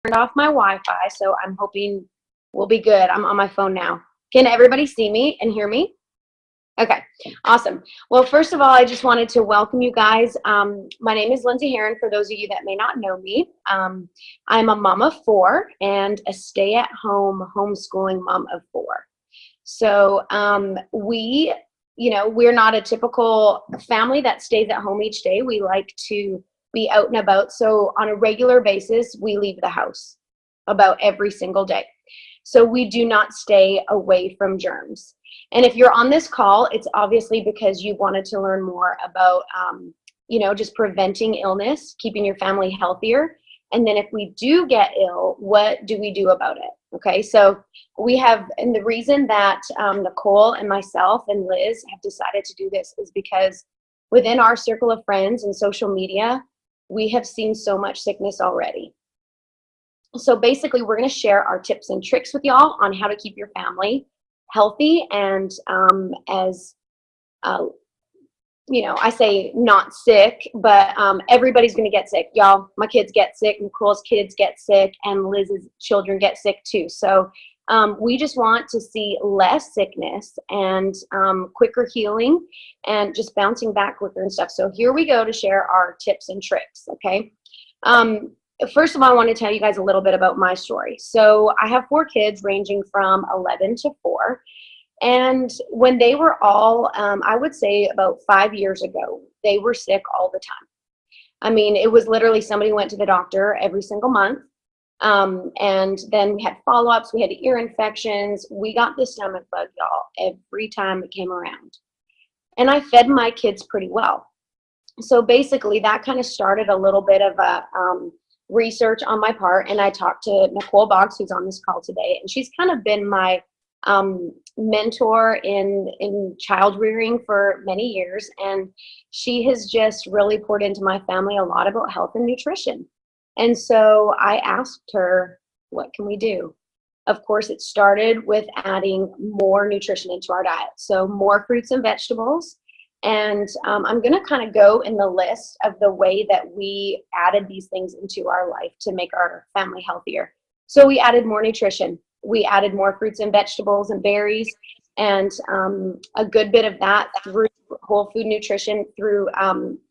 turned off my Wi-Fi, so I'm hoping we'll be good. I'm on my phone now. Can everybody see me and hear me? Okay, awesome. Well, first of all, I just wanted to welcome you guys. My name is Lindsay Heron, for those of you that may not know me. I'm a mom of 4 and a stay-at-home homeschooling mom of 4. So we're not a typical family that stays at home each day. We like to be out and about. So on a regular basis, we leave the house about every single day. So we do not stay away from germs. And if you're on this call, it's obviously because you wanted to learn more about, just preventing illness, keeping your family healthier. And then if we do get ill, what do we do about it? Okay, so we have, and the reason that Nicole and myself and Liz have decided to do this is because within our circle of friends and social media, we have seen so much sickness already. So basically, we're going to share our tips and tricks with y'all on how to keep your family healthy and I say not sick, but everybody's going to get sick. Y'all, my kids get sick, Nicole's kids get sick, and Liz's children get sick too. So we just want to see less sickness and quicker healing and just bouncing back quicker and stuff. So here we go to share our tips and tricks, okay? First of all, I want to tell you guys a little bit about my story. So I have 4 kids ranging from 11 to 4. And when they were all, I would say about 5 years ago, they were sick all the time. I mean, it was literally somebody went to the doctor every single month. And then we had follow-ups, we had ear infections. We got the stomach bug, y'all, every time it came around. And I fed my kids pretty well. So basically that kind of started a little bit of a research on my part. And I talked to Nicole Boggs, who's on this call today, and she's kind of been my mentor in child rearing for many years, and she has just really poured into my family a lot about health and nutrition. And so I asked her, what can we do? Of course, it started with adding more nutrition into our diet, so more fruits and vegetables. And I'm going to kind of go in the list of the way that we added these things into our life to make our family healthier. So we added more nutrition. We added more fruits and vegetables and berries, and a good bit of that through whole food nutrition, through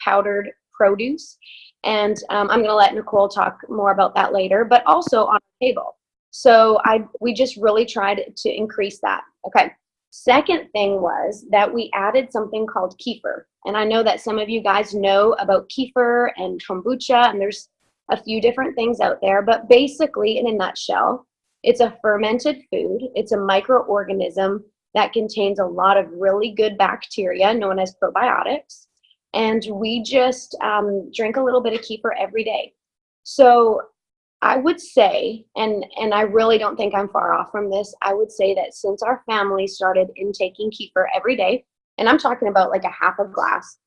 powdered produce. And I'm going to let Nicole talk more about that later, but also on the table. So we just really tried to increase that. Okay. Second thing was that we added something called kefir. And I know that some of you guys know about kefir and kombucha, and there's a few different things out there, but basically, in a nutshell, it's a fermented food. It's a microorganism that contains a lot of really good bacteria known as probiotics. And we just drink a little bit of kefir every day. So I would say, and I really don't think I'm far off from this, I would say that since our family started intaking kefir every day, and I'm talking about like a half a glass,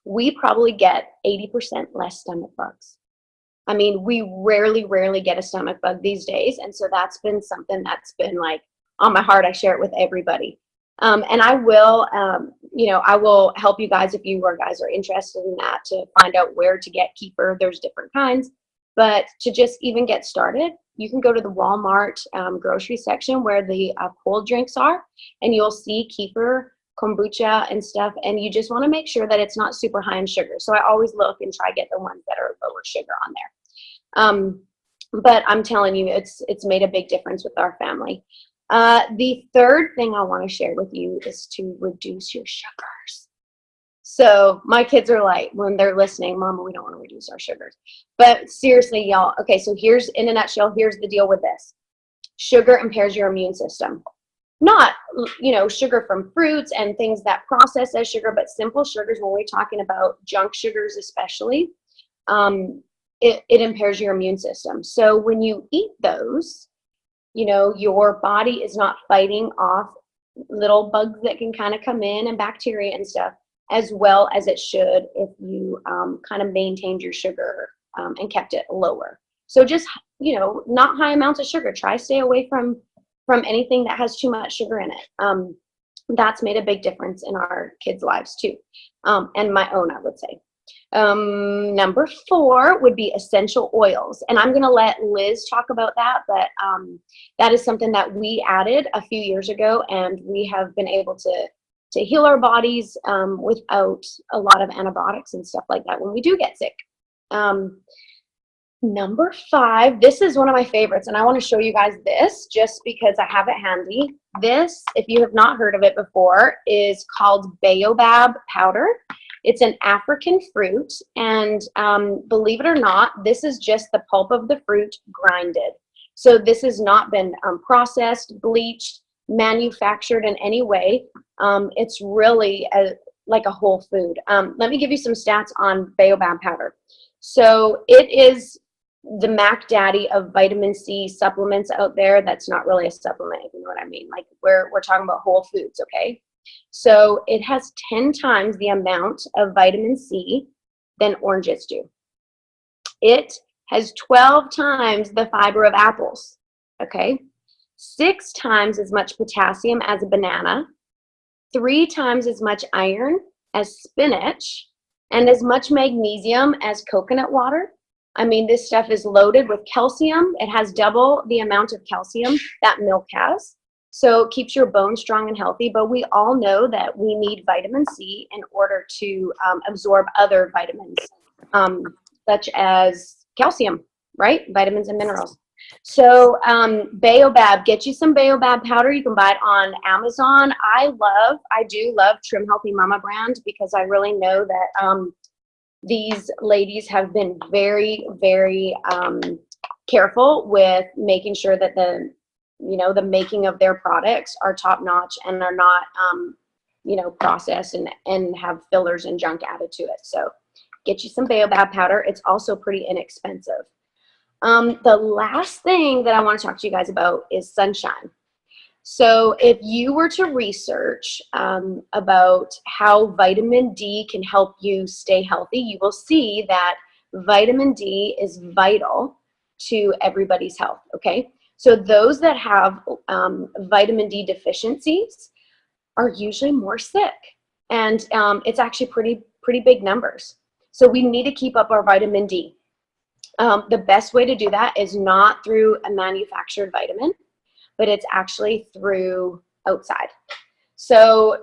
we probably get 80% less stomach bugs. I mean, we rarely get a stomach bug these days. And so that's been something that's been like on my heart. I share it with everybody. And I will, I will help you guys if you guys are interested in that, to find out where to get kefir. There's different kinds. But to just even get started, you can go to the Walmart grocery section where the cold drinks are, and you'll see kefir, kombucha, and stuff. And you just want to make sure that it's not super high in sugar. So I always look and try to get the ones that are lower sugar on there. But I'm telling you, it's made a big difference with our family. The third thing I want to share with you is to reduce your sugars. So my kids are like, when they're listening, Mama, we don't want to reduce our sugars. But seriously, y'all, okay, so here's, in a nutshell, here's the deal with this. Sugar impairs your immune system. Not, sugar from fruits and things that process as sugar, but simple sugars, when we're talking about junk sugars especially, it impairs your immune system. So when you eat those, your body is not fighting off little bugs that can kind of come in and bacteria and stuff, as well as it should if you kind of maintained your sugar and kept it lower. So just, not high amounts of sugar. Try stay away from anything that has too much sugar in it. That's made a big difference in our kids' lives too, and my own, I would say. Number 4 would be essential oils. And I'm going to let Liz talk about that, but that is something that we added a few years ago, and we have been able to heal our bodies without a lot of antibiotics and stuff like that when we do get sick. Number 5, this is one of my favorites, and I want to show you guys this just because I have it handy. This, if you have not heard of it before, is called baobab powder. It's an African fruit, and believe it or not, this is just the pulp of the fruit grinded. So this has not been processed, bleached, manufactured in any way. It's really like a whole food. Let me give you some stats on baobab powder. So it is the Mac Daddy of vitamin C supplements out there. That's not really a supplement, if you know what I mean. Like we're talking about whole foods, okay? So it has 10 times the amount of vitamin C than oranges do. It has 12 times the fiber of apples, okay? 6 times as much potassium as a banana, 3 times as much iron as spinach, and as much magnesium as coconut water. I mean, this stuff is loaded with calcium. It has double the amount of calcium that milk has. So it keeps your bones strong and healthy. But we all know that we need vitamin C in order to absorb other vitamins, such as calcium, right? Vitamins and minerals. So baobab, get you some baobab powder. You can buy it on Amazon. I do love Trim Healthy Mama brand because I really know that these ladies have been very, very careful with making sure that the making of their products are top notch and are not, processed and have fillers and junk added to it. So get you some baobab powder. It's also pretty inexpensive. The last thing that I want to talk to you guys about is sunshine. So if you were to research about how vitamin D can help you stay healthy, you will see that vitamin D is vital to everybody's health, okay? So those that have vitamin D deficiencies are usually more sick, and it's actually pretty big numbers. So we need to keep up our vitamin D. The best way to do that is not through a manufactured vitamin, but it's actually through outside. So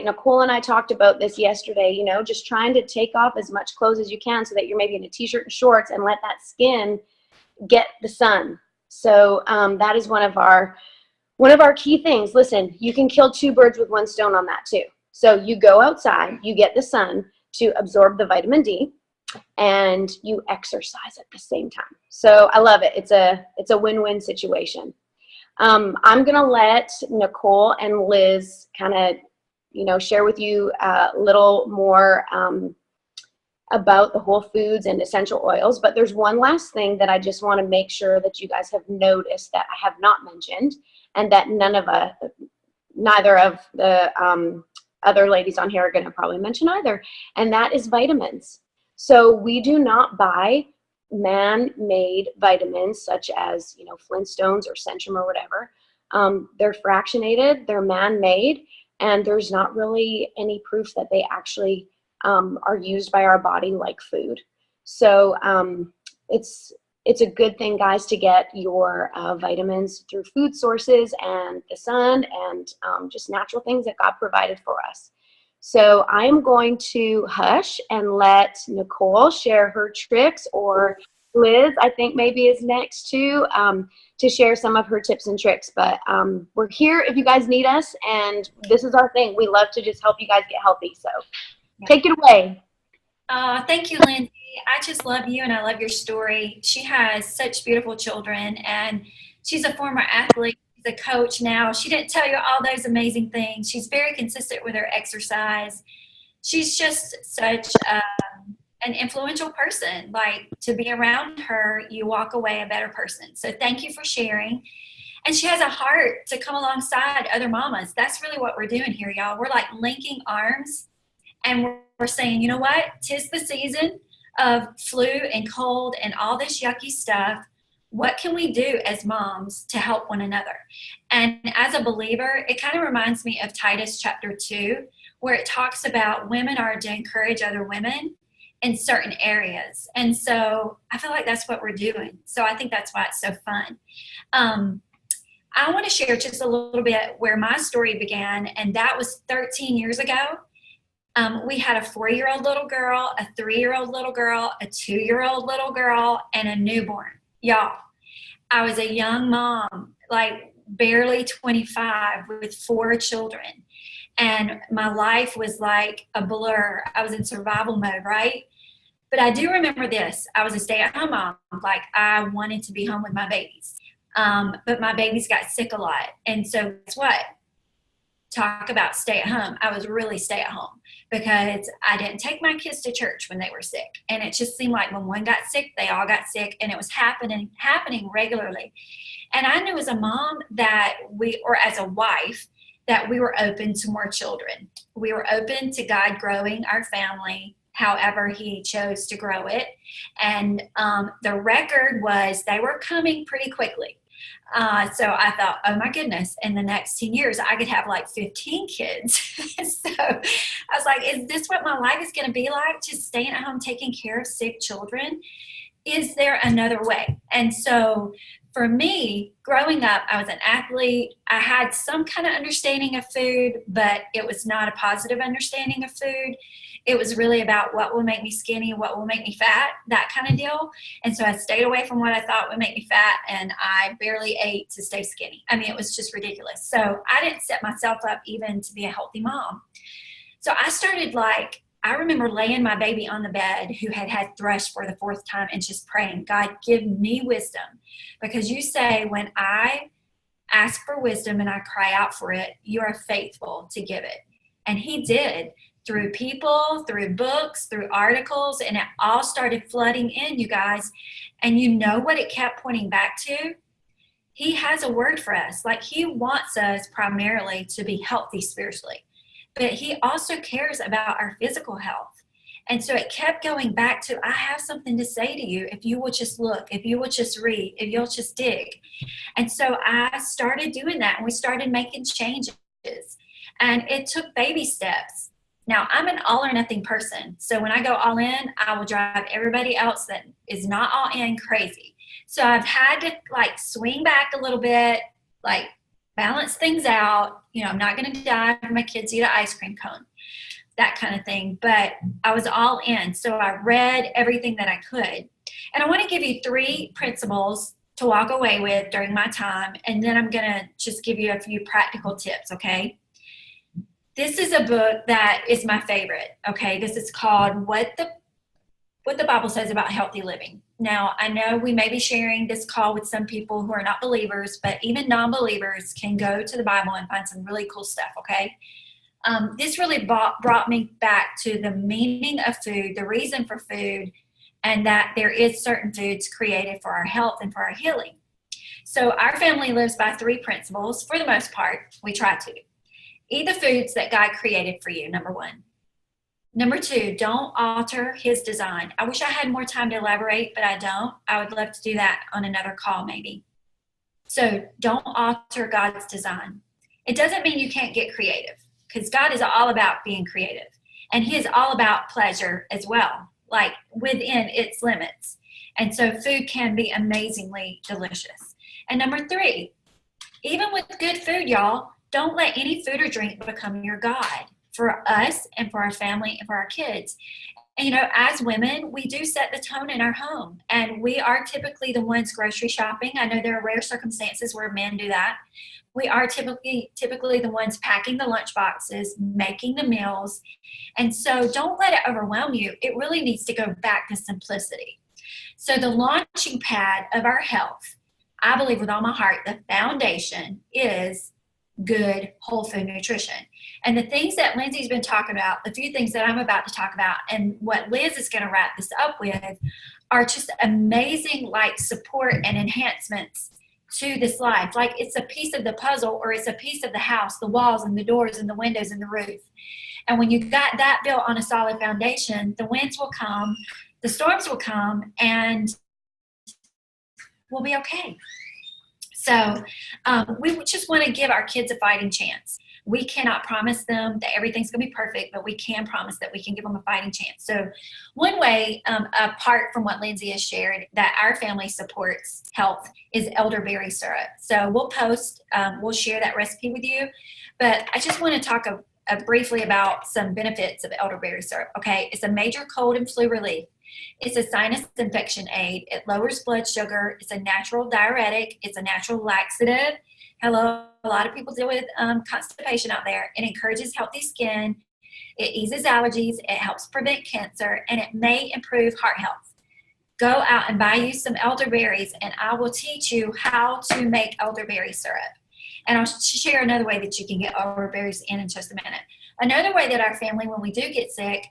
Nicole and I talked about this yesterday, just trying to take off as much clothes as you can so that you're maybe in a t-shirt and shorts and let that skin get the sun. So that is one of our key things. Listen, you can kill 2 birds with 1 stone on that too. So you go outside, you get the sun to absorb the vitamin D, and you exercise at the same time. So I love it. It's a win-win situation. I'm going to let Nicole and Liz kind of, share with you a little more about the whole foods and essential oils. But there's one last thing that I just want to make sure that you guys have noticed that I have not mentioned, and that neither of the other ladies on here are going to probably mention either, and that is vitamins. So we do not buy man-made vitamins such as, Flintstones or Centrum or whatever. They're fractionated, they're man-made, and there's not really any proof that they actually are used by our body like food. So it's a good thing, guys, to get your vitamins through food sources and the sun and just natural things that God provided for us. So I'm going to hush and let Nicole share her tricks, or Liz, I think maybe is next too, to share some of her tips and tricks. But we're here if you guys need us, and this is our thing. We love to just help you guys get healthy. So take it away. Thank you, Lindsay. I just love you, and I love your story. She has such beautiful children, and she's a former athlete. She's a coach now. She didn't tell you all those amazing things. She's very consistent with her exercise. She's just such an influential person. Like, to be around her, you walk away a better person. So thank you for sharing. And she has a heart to come alongside other mamas. That's really what we're doing here, y'all. We're like linking arms, and we're saying, you know what? 'Tis the season of flu and cold and all this yucky stuff. What can we do as moms to help one another? And as a believer, it kind of reminds me of Titus chapter 2, where it talks about women are to encourage other women. in certain areas. And so I feel like that's what we're doing. So I think that's why it's so fun. Um, I want to share just a little bit where my story began, and that was 13 years ago. We had a 4-year-old little girl, a 3-year-old little girl, a 2-year-old little girl, and a newborn. Y'all, I was a young mom, like barely 25 with 4 children. And my life was like a blur. I was in survival mode, right? But I do remember this. I was a stay-at-home mom. Like, I wanted to be home with my babies. But my babies got sick a lot. And so guess what? Talk about stay at home. I was really stay at home because I didn't take my kids to church when they were sick. And it just seemed like when one got sick, they all got sick, and it was happening regularly. And I knew as a mom that or as a wife, that we were open to more children. We were open to God growing our family however he chose to grow it. And the record was they were coming pretty quickly. So I thought, oh my goodness, in the next 10 years, I could have like 15 kids. So I was like, is this what my life is going to be like? Just staying at home, taking care of sick children? Is there another way? And so for me, growing up, I was an athlete. I had some kind of understanding of food, but it was not a positive understanding of food. It was really about what will make me skinny, what will make me fat, that kind of deal. And so I stayed away from what I thought would make me fat, and I barely ate to stay skinny. I mean, it was just ridiculous. So I didn't set myself up even to be a healthy mom. So I started I remember laying my baby on the bed who had had thrush for the 4th time and just praying, God, give me wisdom. Because you say when I ask for wisdom and I cry out for it, you are faithful to give it. And he did, through people, through books, through articles, and it all started flooding in, you guys. And you know what it kept pointing back to? He has a word for us. Like, he wants us primarily to be healthy spiritually, but he also cares about our physical health. And so it kept going back to, I have something to say to you if you will just look, if you will just read, if you'll just dig. And so I started doing that, and we started making changes. And it took baby steps. Now, I'm an all or nothing person. So when I go all in, I will drive everybody else that is not all in crazy. So I've had to swing back a little bit, balance things out. You know, I'm not going to die if my kids eat an ice cream cone, that kind of thing. But I was all in. So I read everything that I could. And I want to give you 3 principles to walk away with during my time. And then I'm going to just give you a few practical tips, okay? This is a book that is my favorite, okay? This is called What the Bible Says About Healthy Living. Now, I know we may be sharing this call with some people who are not believers, but even non-believers can go to the Bible and find some really cool stuff, okay? This really brought me back to the meaning of food, the reason for food, and that there is certain foods created for our health and for our healing. So our family lives by 3 principles. For the most part, we try to. Eat the foods that God created for you, number 1. Number 2, don't alter his design. I wish I had more time to elaborate, but I don't. I would love to do that on another call maybe. So don't alter God's design. It doesn't mean you can't get creative, because God is all about being creative. And he is all about pleasure as well, like within its limits. And so food can be amazingly delicious. And number 3, even with good food, y'all, don't let any food or drink become your God for us and for our family and for our kids. And, you know, as women, we do set the tone in our home, and we are typically the ones grocery shopping. I know there are rare circumstances where men do that. We are typically the ones packing the lunch boxes, making the meals. And so don't let it overwhelm you. It really needs to go back to simplicity. So the launching pad of our health, I believe with all my heart, the foundation is good whole food nutrition. And the things that Lindsay's been talking about, the few things that I'm about to talk about, and what Liz is going to wrap this up with, are just amazing support and enhancements to this life. Like, it's a piece of the puzzle, or it's a piece of the house, the walls and the doors and the windows and the roof. And when you got that built on a solid foundation, the winds will come, the storms will come, and we'll be okay. So we just want to give our kids a fighting chance. We cannot promise them that everything's going to be perfect, but we can promise that we can give them a fighting chance. So one way, apart from what Lindsay has shared, that our family supports health is elderberry syrup. So we'll share that recipe with you. But I just want to talk briefly about some benefits of elderberry syrup. Okay, it's a major cold and flu relief. It's a sinus infection aid. It lowers blood sugar. It's a natural diuretic. It's a natural laxative. Hello, a lot of people deal with constipation out there. It encourages healthy skin. It eases allergies. It helps prevent cancer, and it may improve heart health. Go out and buy you some elderberries, and I will teach you how to make elderberry syrup. And I'll share another way that you can get elderberries in just a minute. Another way that our family, when we do get sick,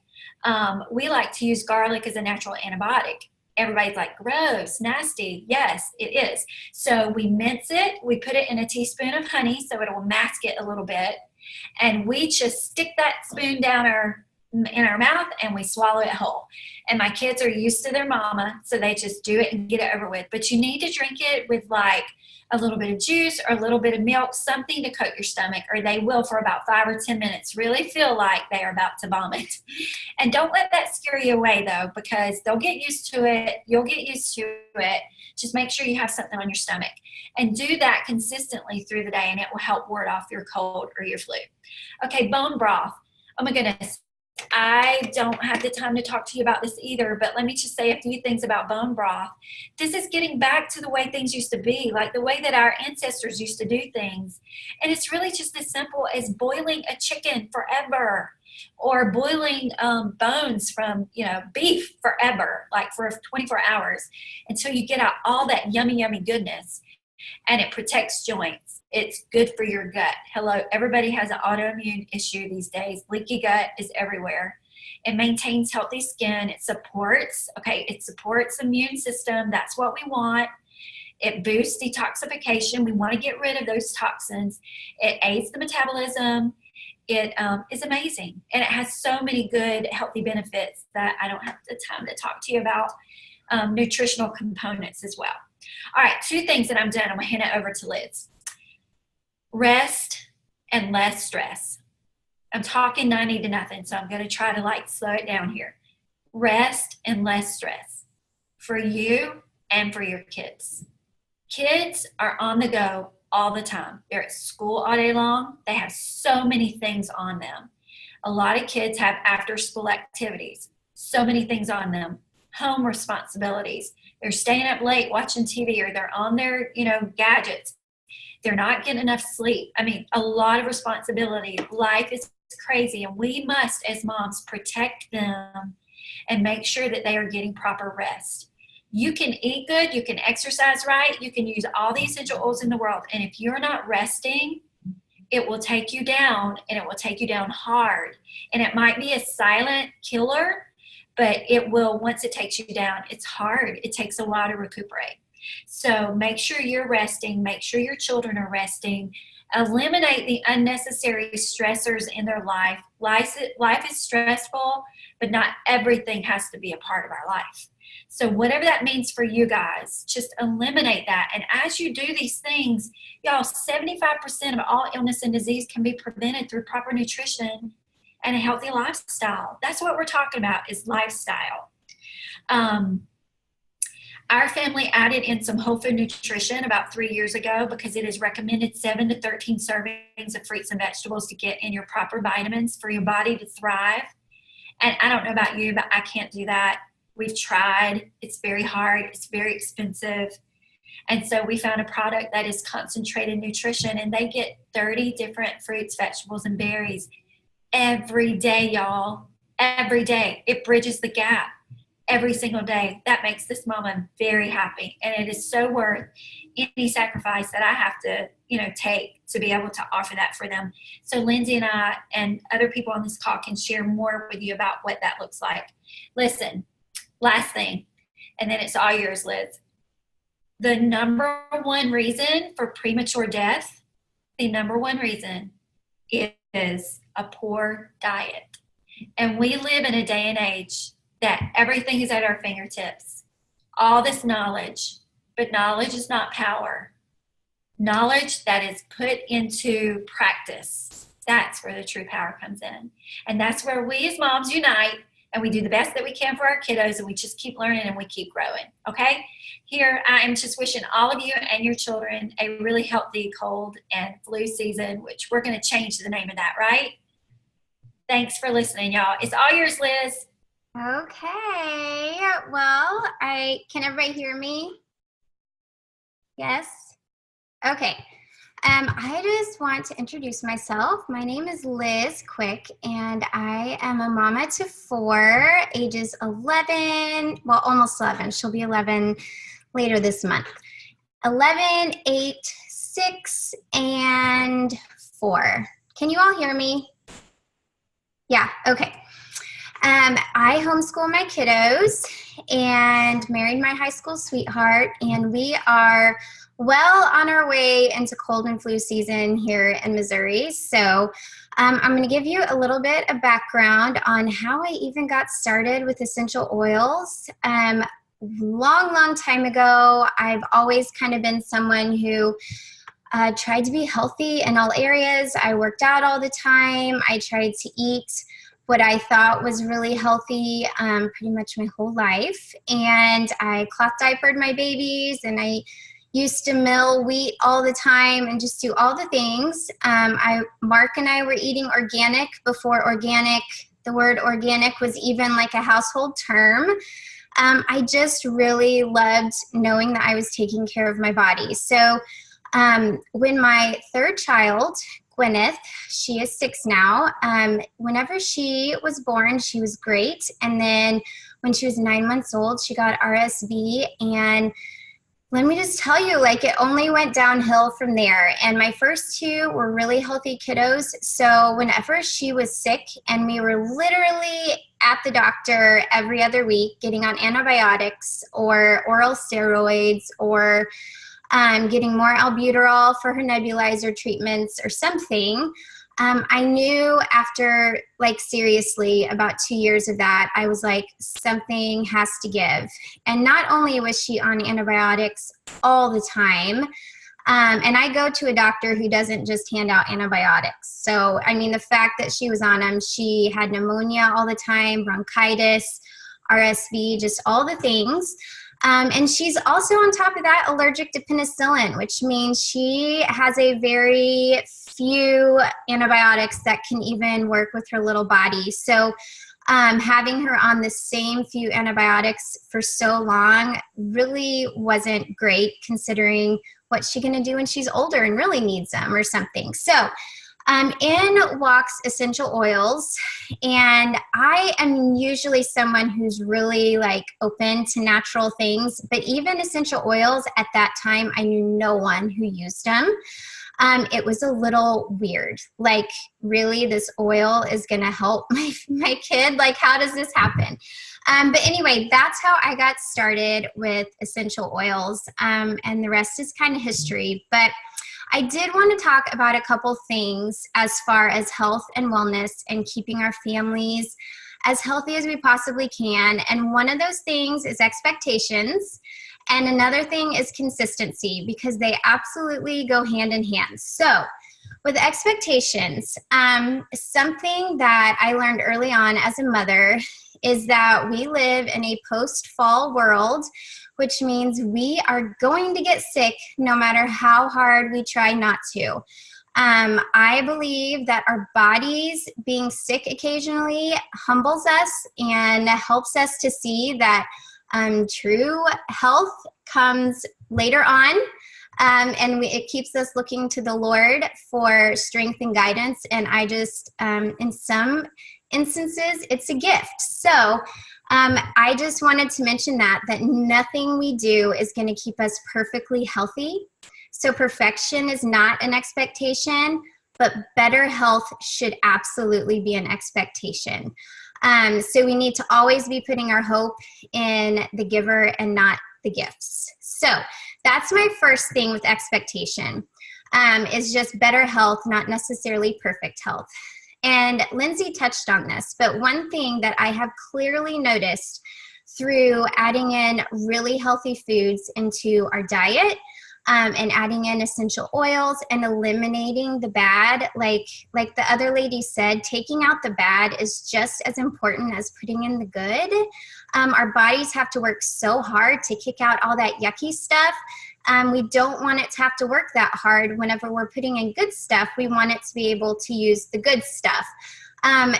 we like to use garlic as a natural antibiotic. Everybody's like, gross, nasty. Yes, it is. So we mince it. We put it in a teaspoon of honey so it will mask it a little bit. And we just stick that spoon down in our mouth and we swallow it whole. And my kids are used to their mama, so they just do it and get it over with. But you need to drink it with like a little bit of juice or a little bit of milk, something to coat your stomach, or they will for about 5 or 10 minutes really feel like they are about to vomit. And don't let that scare you away though, because they'll get used to it. You'll get used to it. Just make sure you have something on your stomach and do that consistently through the day, and it will help ward off your cold or your flu. Okay, bone broth. Oh my goodness. I don't have the time to talk to you about this either, but let me just say a few things about bone broth. This is getting back to the way things used to be, like the way that our ancestors used to do things. And it's really just as simple as boiling a chicken forever, or boiling bones from, beef forever, like for 24 hours until you get out all that yummy, yummy goodness. And it protects joints. It's good for your gut. Hello, everybody has an autoimmune issue these days. Leaky gut is everywhere. It maintains healthy skin. It supports immune system. That's what we want. It boosts detoxification. We want to get rid of those toxins. It aids the metabolism. It is amazing. And it has so many good, healthy benefits that I don't have the time to talk to you about. Nutritional components as well. All right, 2 things and I'm done. I'm going to hand it over to Liz. Rest and less stress. I'm talking 90 to nothing, so I'm going to try to slow it down here. Rest and less stress for you and for your kids. Kids are on the go all the time. They're at school all day long. They have so many things on them. A lot of kids have after school activities, so many things on them. Home responsibilities. They're staying up late watching TV, or they're on their, gadgets. They're not getting enough sleep. I mean, a lot of responsibility. Life is crazy, and we must, as moms, protect them and make sure that they are getting proper rest. You can eat good, you can exercise right, you can use all the essential oils in the world, and if you're not resting, it will take you down, and it will take you down hard. And it might be a silent killer, but it will, once it takes you down, it's hard. It takes a while to recuperate. So make sure you're resting. Make sure your children are resting. Eliminate the unnecessary stressors in their life. Life is stressful, but not everything has to be a part of our life. So whatever that means for you guys, just eliminate that. And as you do these things, y'all, 75% of all illness and disease can be prevented through proper nutrition and a healthy lifestyle. That's what we're talking about, is lifestyle. Our family added in some whole food nutrition about 3 years ago because it is recommended 7 to 13 servings of fruits and vegetables to get in your proper vitamins for your body to thrive. And I don't know about you, but I can't do that. We've tried. It's very hard. It's very expensive. And so we found a product that is concentrated nutrition, and they get 30 different fruits, vegetables, and berries every day, y'all. Every day. It bridges the gap every single day. That makes this mama very happy. And it is so worth any sacrifice that I have to, take to be able to offer that for them. So Lindsay and I and other people on this call can share more with you about what that looks like. Listen, last thing, and then it's all yours, Liz. The number one reason for premature death, the number one reason is a poor diet. And we live in a day and age that everything is at our fingertips. All this knowledge, but knowledge is not power. Knowledge that is put into practice That's where the true power comes in. And that's where we as moms unite and we do the best that we can for our kiddos, and we just keep learning and we keep growing. Okay? Here, I am just wishing all of you and your children a really healthy cold and flu season, which we're going to change the name of that, right? Thanks for listening, y'all. It's all yours, Liz. Okay. Well, can everybody hear me? Yes? Okay. I just want to introduce myself. My name is Liz Quick, and I am a mama to 4, ages 11, well, almost 11. She'll be 11 later this month. 11, 8, 6, and 4. Can you all hear me? Yeah, okay. I homeschool my kiddos and married my high school sweetheart, and we are well on our way into cold and flu season here in Missouri. So I'm going to give you a little bit of background on how I even got started with essential oils. Long time ago, I've always kind of been someone who tried to be healthy in all areas. I worked out all the time. I tried to eat what I thought was really healthy pretty much my whole life. And I cloth diapered my babies, and used to mill wheat all the time and just do all the things. Mark and I were eating organic before the word organic was even like a household term. I just really loved knowing that I was taking care of my body. So when my third child, Gwyneth, she is 6 now, whenever she was born, she was great. And then when she was 9 months old, she got RSV, and let me just tell you, like, it only went downhill from there. And my first 2 were really healthy kiddos. So whenever she was sick, and we were literally at the doctor every other week getting on antibiotics or oral steroids or getting more albuterol for her nebulizer treatments or something, I knew after, like, seriously, about 2 years of that, I was like, something has to give. And not only was she on antibiotics all the time, and I go to a doctor who doesn't just hand out antibiotics. So, I mean, the fact that she was on them, she had pneumonia all the time, bronchitis, RSV, just all the things. And she's also, on top of that, allergic to penicillin, which means she has a very few antibiotics that can even work with her little body. So having her on the same few antibiotics for so long really wasn't great, considering what's she going to do when she's older and really needs them or something. So in walks essential oils, and I am usually someone who's really, like, open to natural things, but even essential oils at that time, I knew no one who used them. It was a little weird. Like, really, this oil is going to help my kid? Like, how does this happen? But anyway, that's how I got started with essential oils, and the rest is kind of history. But I did want to talk about a couple things as far as health and wellness and keeping our families as healthy as we possibly can. And one of those things is expectations. And another thing is consistency, because they absolutely go hand in hand. So with expectations, something that I learned early on as a mother is that we live in a post-fall world, which means we are going to get sick no matter how hard we try not to. I believe that our bodies being sick occasionally humbles us and helps us to see that true health comes later on. And it keeps us looking to the Lord for strength and guidance. And I just, in some instances, it's a gift. So I just wanted to mention that nothing we do is going to keep us perfectly healthy. So perfection is not an expectation, but better health should absolutely be an expectation. So we need to always be putting our hope in the giver and not the gifts. So that's my first thing with expectation, is just better health, not necessarily perfect health. And Lindsay touched on this, but one thing that I have clearly noticed through adding in really healthy foods into our diet and adding in essential oils and eliminating the bad. Like the other lady said, taking out the bad is just as important as putting in the good. Our bodies have to work so hard to kick out all that yucky stuff. We don't want it to have to work that hard. Whenever we're putting in good stuff, we want it to be able to use the good stuff.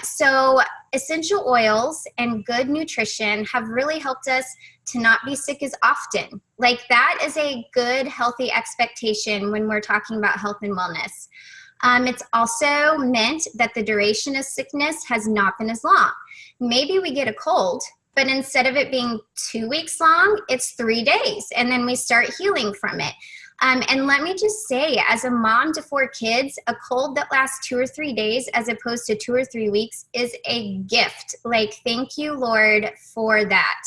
So essential oils and good nutrition have really helped us to not be sick as often. Like that is a good, healthy expectation when we're talking about health and wellness. It's also meant that the duration of sickness has not been as long. Maybe we get a cold, but instead of it being 2 weeks long, it's 3 days, and then we start healing from it. And let me just say, as a mom to 4 kids, a cold that lasts 2 or 3 days as opposed to 2 or 3 weeks is a gift. Like, thank you, Lord, for that.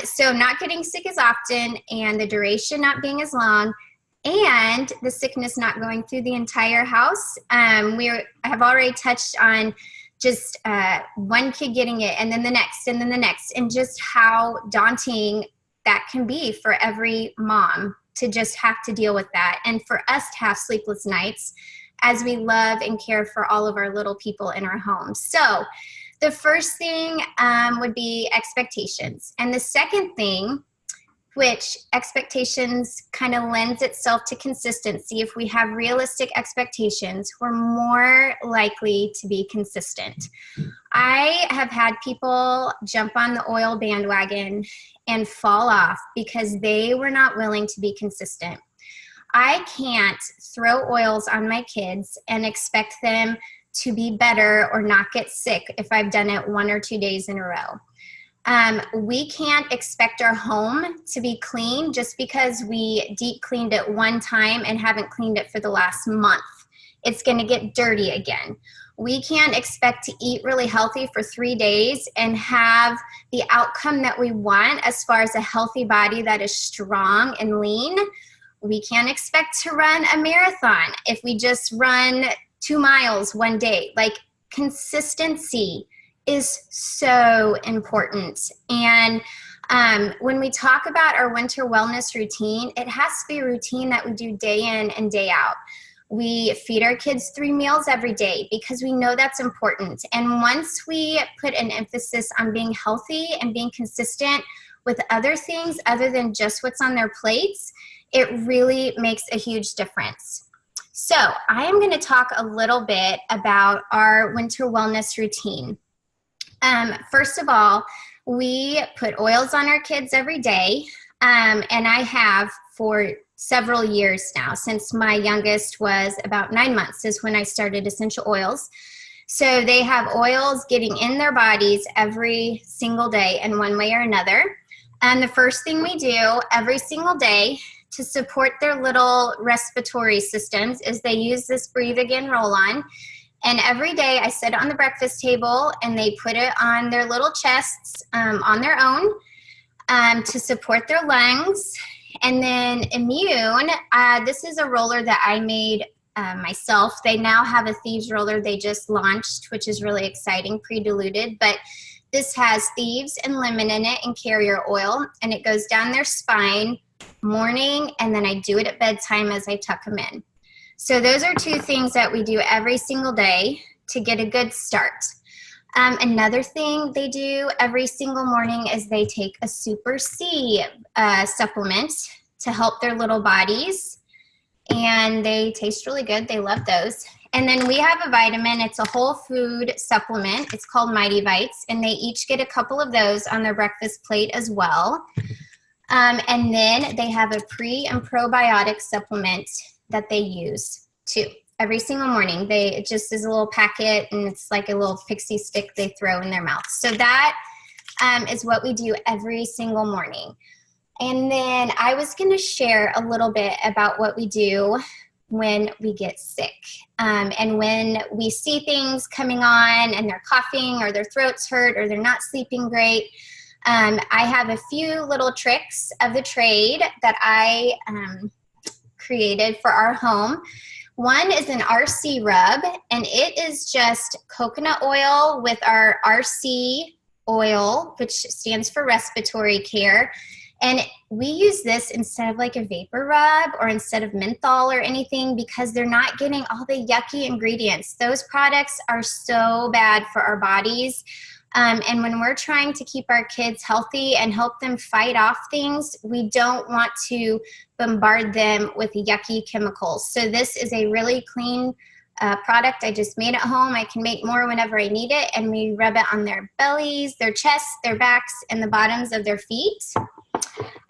So not getting sick as often and the duration not being as long and the sickness not going through the entire house. I have already touched on just one kid getting it and then the next and then the next, and just how daunting that can be for every mom to just have to deal with that, and for us to have sleepless nights as we love and care for all of our little people in our homes. So the first thing would be expectations. And the second thing, which expectations kind of lends itself to consistency. If we have realistic expectations, we're more likely to be consistent. I have had people jump on the oil bandwagon and fall off because they were not willing to be consistent. I can't throw oils on my kids and expect them to be better or not get sick if I've done it 1 or 2 days in a row. We can't expect our home to be clean just because we deep cleaned it one time and haven't cleaned it for the last month. It's going to get dirty again. We can't expect to eat really healthy for 3 days and have the outcome that we want as far as a healthy body that is strong and lean. We can't expect to run a marathon if we just run 2 miles one day. Like, consistency is so important. And when we talk about our winter wellness routine, it has to be a routine that we do day in and day out. We feed our kids 3 meals every day because we know that's important. And once we put an emphasis on being healthy and being consistent with other things other than just what's on their plates, it really makes a huge difference. So I am going to talk a little bit about our winter wellness routine. First of all, we put oils on our kids every day, and I have for several years now. Since my youngest was about 9 months is when I started essential oils. So they have oils getting in their bodies every single day in one way or another. And the first thing we do every single day to support their little respiratory systems is they use this Breathe Again roll-on. And every day I sit on the breakfast table and they put it on their little chests on their own to support their lungs. And then Immune, this is a roller that I made myself. They now have a Thieves roller they just launched, which is really exciting, pre-diluted. But this has thieves and lemon in it and carrier oil. And it goes down their spine morning, and then I do it at bedtime as I tuck them in. So those are 2 things that we do every single day to get a good start. Another thing they do every single morning is they take a Super C supplement to help their little bodies. And they taste really good. They love those. And then we have a vitamin. It's a whole food supplement. It's called Mighty Bites. And they each get a couple of those on their breakfast plate as well. And then they have a pre and probiotic supplement that they use too every single morning. It just is a little packet, and it's like a little pixie stick they throw in their mouth. So that is what we do every single morning. And then I was going to share a little bit about what we do when we get sick. And when we see things coming on and they're coughing or their throats hurt or they're not sleeping great, I have a few little tricks of the trade that I created for our home. One is an RC rub, and it is just coconut oil with our RC oil, which stands for respiratory care. And we use this instead of like a vapor rub or instead of menthol or anything, because they're not getting all the yucky ingredients. Those products are so bad for our bodies. And when we're trying to keep our kids healthy and help them fight off things, we don't want to bombard them with yucky chemicals. So this is a really clean product I just made at home. I can make more whenever I need it. And we rub it on their bellies, their chests, their backs, and the bottoms of their feet.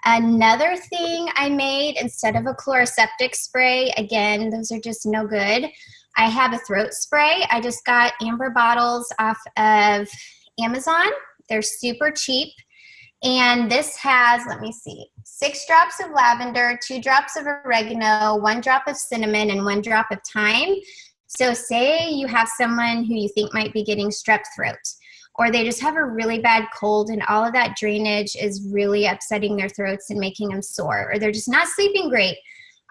Another thing I made, instead of a chloroseptic spray, again, those are just no good, I have a throat spray. I just got amber bottles off of Amazon. They're super cheap. And this has, let me see, 6 drops of lavender, 2 drops of oregano, 1 drop of cinnamon, and 1 drop of thyme. So say you have someone who you think might be getting strep throat, or they just have a really bad cold and all of that drainage is really upsetting their throats and making them sore, or they're just not sleeping great.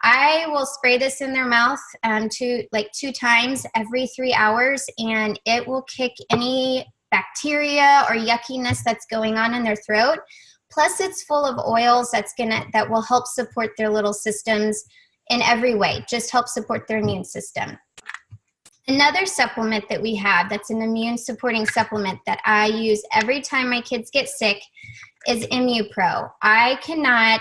I will spray this in their mouth 2 times every 3 hours, and it will kick any bacteria or yuckiness that's going on in their throat. Plus it's full of oils that will help support their little systems in every way, just help support their immune system. Another supplement that we have that's an immune supporting supplement that I use every time my kids get sick is ImmuPro. I cannot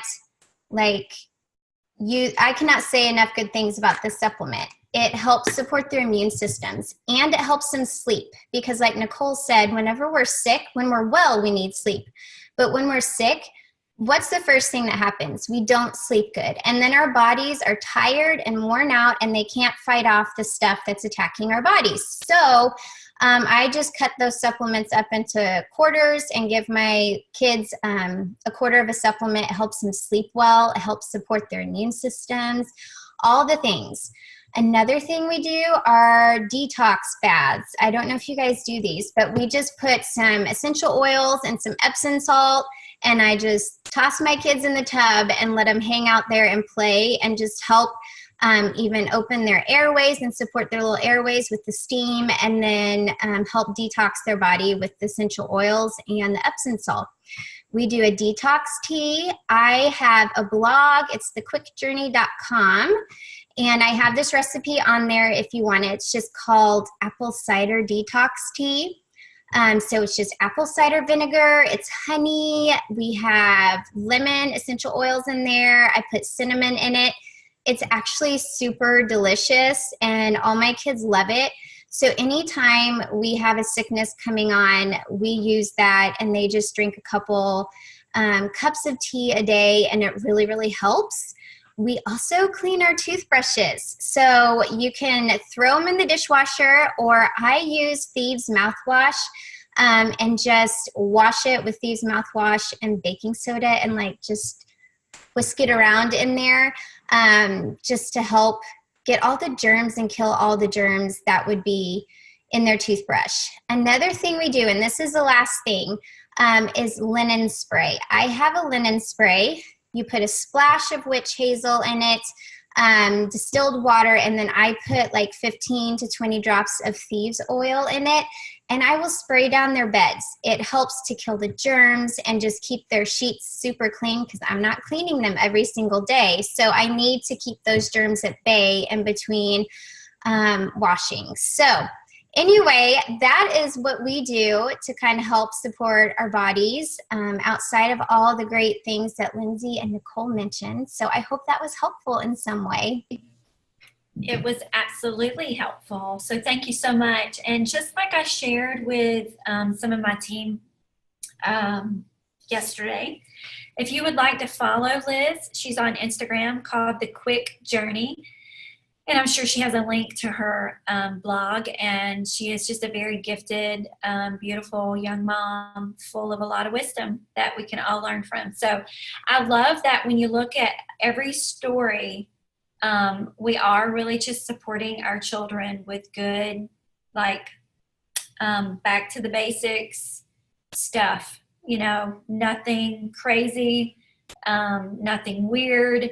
say enough good things about this supplement. It helps support their immune systems, and it helps them sleep, because like Nicole said, whenever we're sick, when we're well, we need sleep. But when we're sick, what's the first thing that happens? We don't sleep good. And then our bodies are tired and worn out, and they can't fight off the stuff that's attacking our bodies. So I just cut those supplements up into quarters and give my kids a quarter of a supplement. It helps them sleep well. It helps support their immune systems, all the things. Another thing we do are detox baths. I don't know if you guys do these, but we just put some essential oils and some Epsom salt, and I just toss my kids in the tub and let them hang out there and play, and just help even open their airways and support their little airways with the steam, and then help detox their body with the essential oils and the Epsom salt. We do a detox tea. I have a blog. It's thequickjourney.com. And I have this recipe on there if you want it. It's just called apple cider detox tea. So it's just apple cider vinegar. It's honey. We have lemon essential oils in there. I put cinnamon in it. It's actually super delicious, and all my kids love it. So anytime we have a sickness coming on, we use that, and they just drink a couple cups of tea a day, and it really, really helps. We also clean our toothbrushes. So you can throw them in the dishwasher, or I use Thieves mouthwash and just wash it with Thieves mouthwash and baking soda, and just whisk it around in there just to help get all the germs and kill all the germs that would be in their toothbrush. Another thing we do, and this is the last thing, is linen spray. I have a linen spray. You put a splash of witch hazel in it, distilled water, and then I put 15 to 20 drops of thieves oil in it, and I will spray down their beds. It helps to kill the germs and just keep their sheets super clean, because I'm not cleaning them every single day. So I need to keep those germs at bay in between washing. So anyway, that is what we do to kind of help support our bodies outside of all the great things that Lindsay and Nicole mentioned. So I hope that was helpful in some way. It was absolutely helpful. So thank you so much. And just like I shared with some of my team yesterday, if you would like to follow Liz, she's on Instagram called The Quick Journey. And I'm sure she has a link to her blog, and she is just a very gifted, beautiful young mom full of a lot of wisdom that we can all learn from. So I love that when you look at every story, we are really just supporting our children with good, back to the basics stuff, nothing crazy, nothing weird,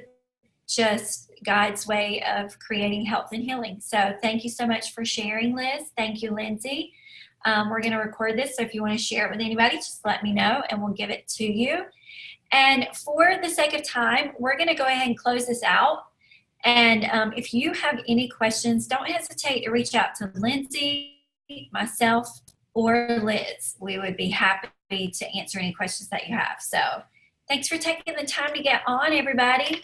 just God's way of creating health and healing. So thank you so much for sharing, Liz. Thank you, Lindsay. We're going to record this, so if you want to share it with anybody, just let me know and we'll give it to you. And for the sake of time, we're going to go ahead and close this out. And if you have any questions, don't hesitate to reach out to Lindsay, myself, or Liz. We would be happy to answer any questions that you have. So thanks for taking the time to get on, everybody.